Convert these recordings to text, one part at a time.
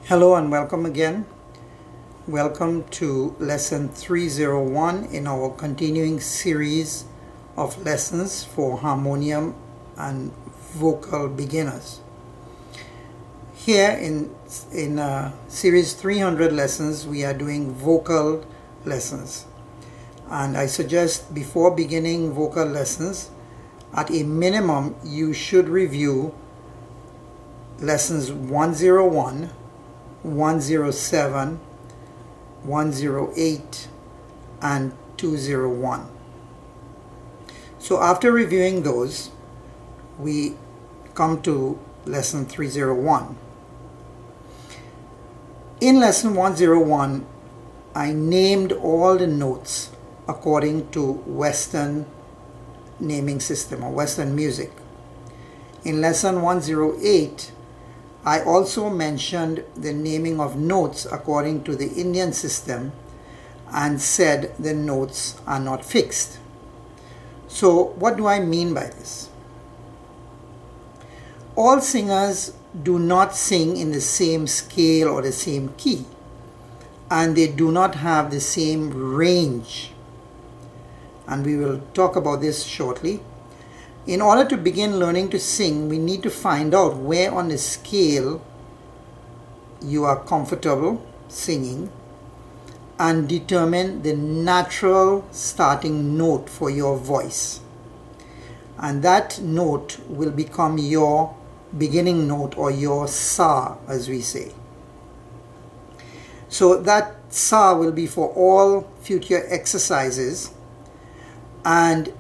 Hello and welcome again. Welcome to lesson 301 in our continuing series of lessons for harmonium and vocal beginners. Here in series 300 lessons, we are doing vocal lessons. And I suggest before beginning vocal lessons, at a minimum, you should review lessons 101, 107, 108, and 201. So after reviewing those, we come to lesson 301. In lesson 101, I named all the notes according to Western naming system or Western music. In lesson 108, I also mentioned the naming of notes according to the Indian system and said the notes are not fixed. So what do I mean by this? All singers do not sing in the same scale or the same key, and they do not have the same range. And we will talk about this shortly. In order to begin learning to sing, we need to find out where on the scale you are comfortable singing and determine the natural starting note for your voice. And that note will become your beginning note, or your sa, as we say. So that sa will be for all future exercises, and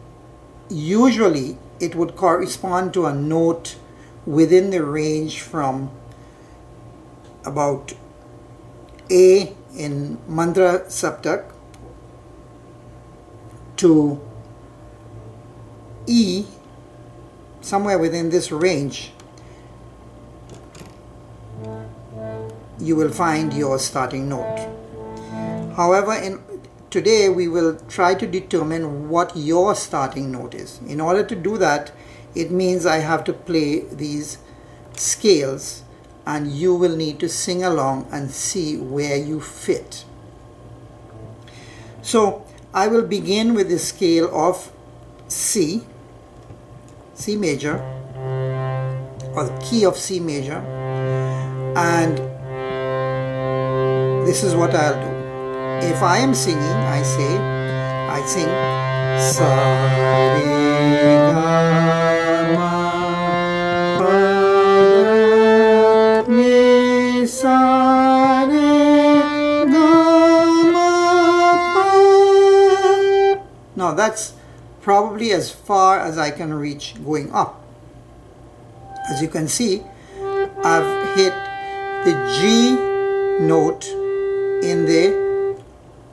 usually it would correspond to a note within the range from about A in Mantra Saptak to E, somewhere within this range. You will find your starting note. However, today we will try to determine what your starting note is. In order to do that, it means I have to play these scales, and you will need to sing along and see where you fit. So I will begin with the scale of C major, or the key of C major, and this is what I'll do. If I am singing, I sing sa re ga ma pa ni sa re ga ma pa. Now that's probably as far as I can reach going up. As you can see, I've hit the G note in the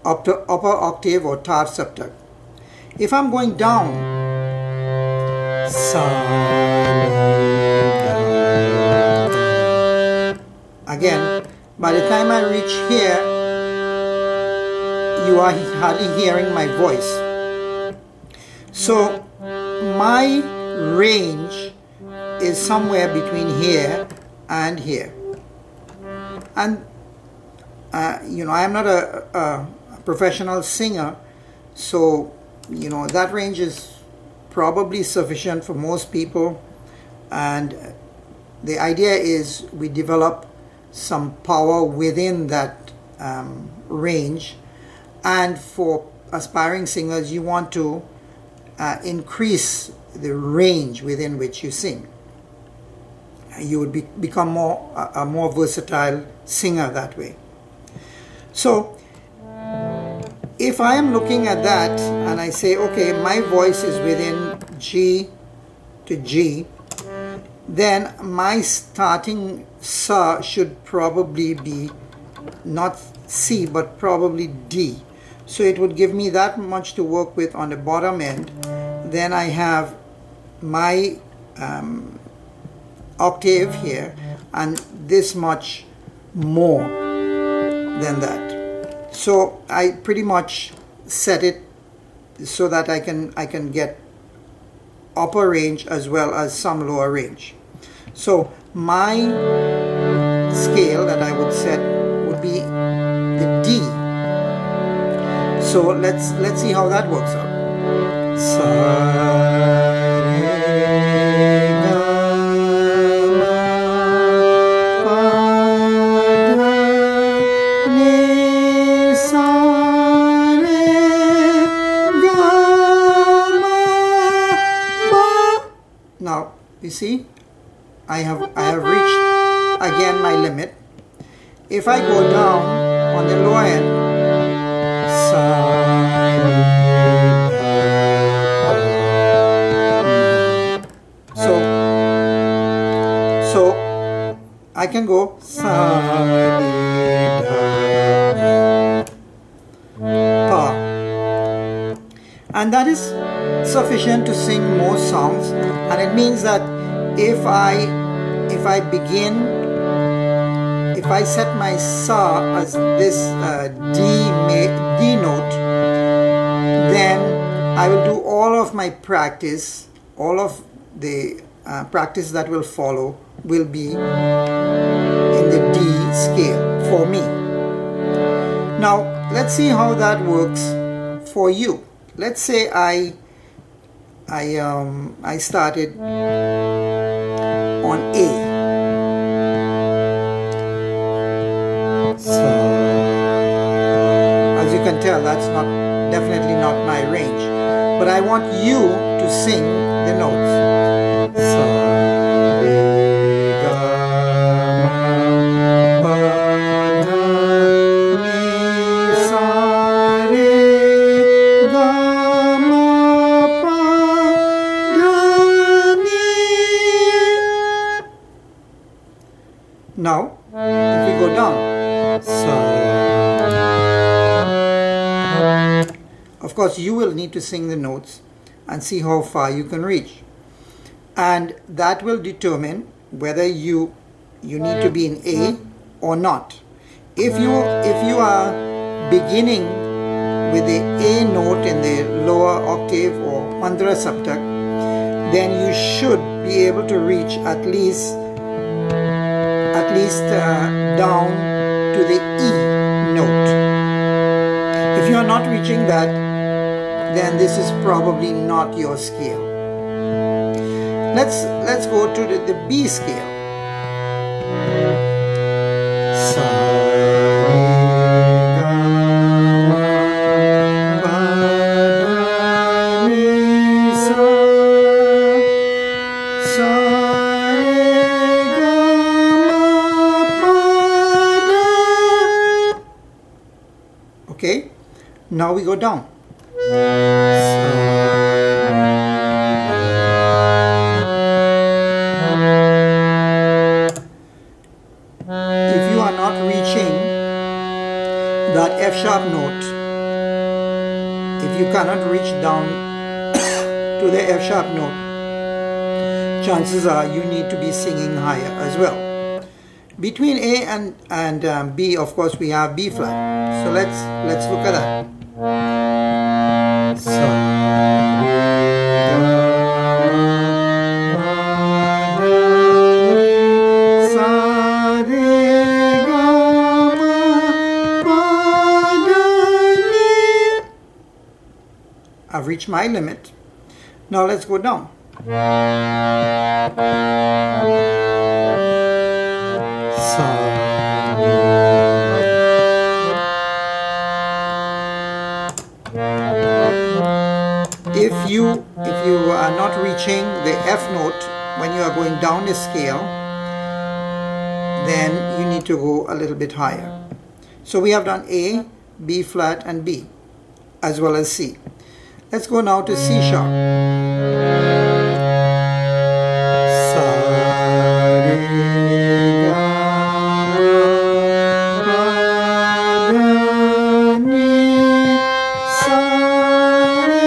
upper octave or tar septak. If I'm going down, sa, again, by the time I reach here, you are hardly hearing my voice. So my range is somewhere between here and here. And I am not a professional singer, so that range is probably sufficient for most people, and the idea is we develop some power within that range. And for aspiring singers, you want to increase the range within which you sing. You would become a more versatile singer that way. So if I am looking at that and I say, okay, my voice is within G to G, then my starting sa should probably be not C, but probably D. So it would give me that much to work with on the bottom end. Then I have my octave here, and this much more than that. So I pretty much set it so that I can get upper range as well as some lower range. So my scale that I would note set would be the D. So let's see how that works out. Sa, re, ga, ma, pa, da, ni, sa, re, ga, ma, pa. Now you see, I have reached again my limit. If I go down on the lower end, sa, re, so I can go sa, re, pa, and that is sufficient to sing most songs. And it means that if I set my sa as this D note, then I will do all of my practice, all of the practice that will follow will be in the D scale for me. Now let's see how that works for you. Let's say I started on A. So, as you can tell, that's definitely not my range. But I want you to sing the notes. Sa, re, ga, ma, pa, da, ni, sa, re, ga, ma, pa, da, ni. Now, if we go down, sa. Of course, you will need to sing the notes and see how far you can reach, and that will determine whether you need to be in A or not. If you are beginning with the A note in the lower octave or Mandra Saptak, then you should be able to reach at least down to the E note. If you are not reaching that, then this is probably not your scale. Let's go to the B scale. Sa, re, ga, ma, pa, da, ni, sa, sa, re, ga, ma, pa, da. Okay, now we go down. If you are not reaching that F sharp note, if you cannot reach down to the F sharp note, chances are you need to be singing higher as well. Between A and B, of course, we have B flat. So let's look at that. Sa, re, ga, ma, pa, da, ni, sa, re, ga, ma, pa, da, ni. I've reached my limit. Now let's go down. Sa, If you are not reaching the F note when you are going down the scale, then you need to go a little bit higher. So we have done A, B flat and B, as well as C. Let's go now to C sharp. Sa, re, ga, ma, pa, da, ni, sa, re,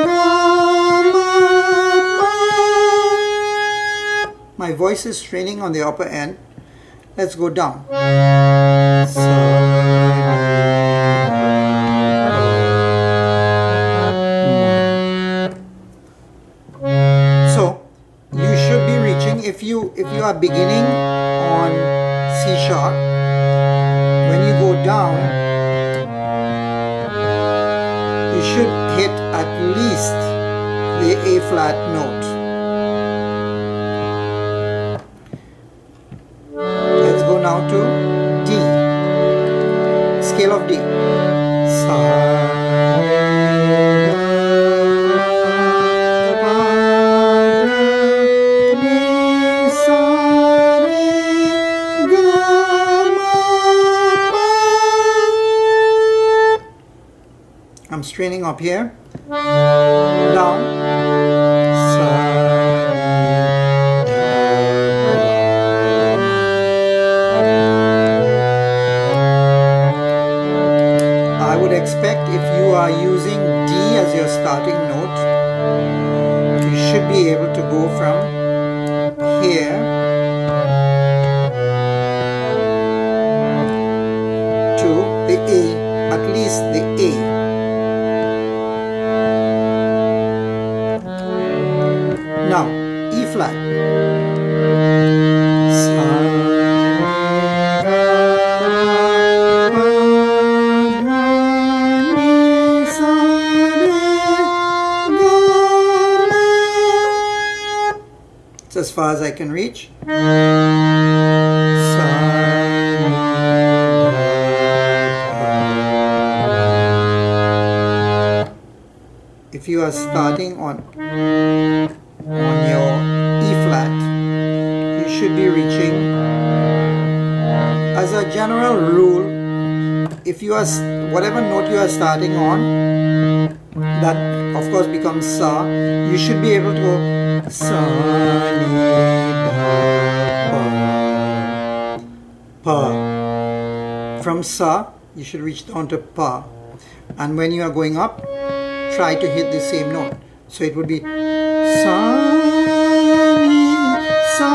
ga, ma, pa. My voice is straining on the upper end. Let's go down. Sa, if you are beginning on C sharp, down, you should hit at least the A flat note. Let's go now to D, scale of D. Sa, I'm straining up here, down, sa, I would expect if you are using D as your starting note, you should be able to go from here to the A, at least the A. Now, E flat. Sa, ni, sa, re, ga, ma. It's as far as I can reach. Sa, ni, da, da. If you are starting on your E flat, you should be reaching, as a general rule, if you are, whatever note you are starting on, that of course becomes Sa, you should be able to go Sa, Ni, Da, Pa, Pa. From Sa, you should reach down to Pa, and when you are going up, try to hit the same note. So it would be Sa, Ni, Sa,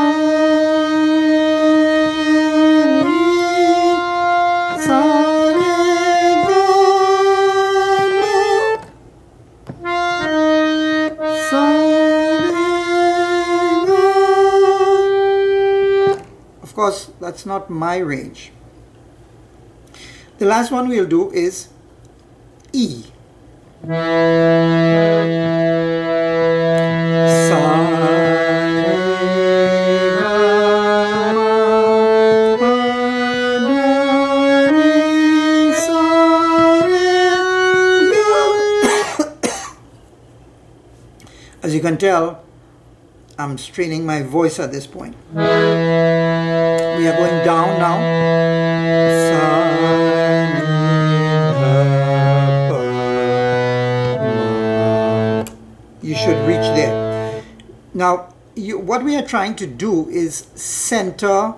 Ni, Sa, Re, Ga, Ma, Sa, Re, Ga. Of course, that's not my range. The last one we'll do is E. As you can tell, I'm straining my voice at this point. We are going down now. Sa, ni, da, pa, ma. You should reach there. Now, what we are trying to do is center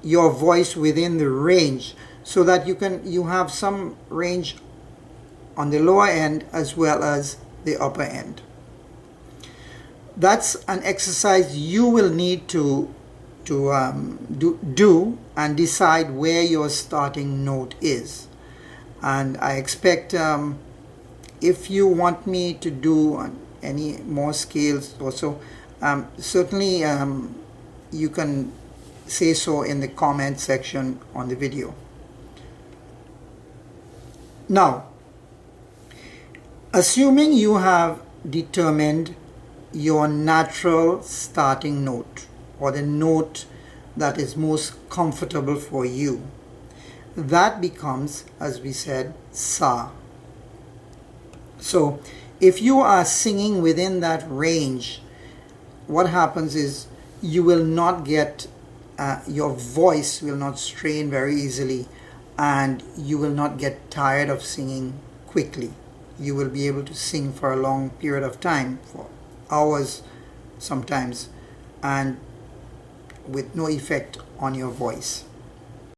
your voice within the range so that you have some range on the lower end as well as the upper end. That's an exercise you will need to do and decide where your starting note is. And I expect if you want me to do any more scales also, certainly you can say so in the comment section on the video. Now, assuming you have determined your natural starting note, or the note that is most comfortable for you, that becomes, as we said, Sa. So if you are singing within that range, what happens is you will not get, your voice will not strain very easily, and you will not get tired of singing quickly. You will be able to sing for a long period of time, for hours sometimes, and with no effect on your voice.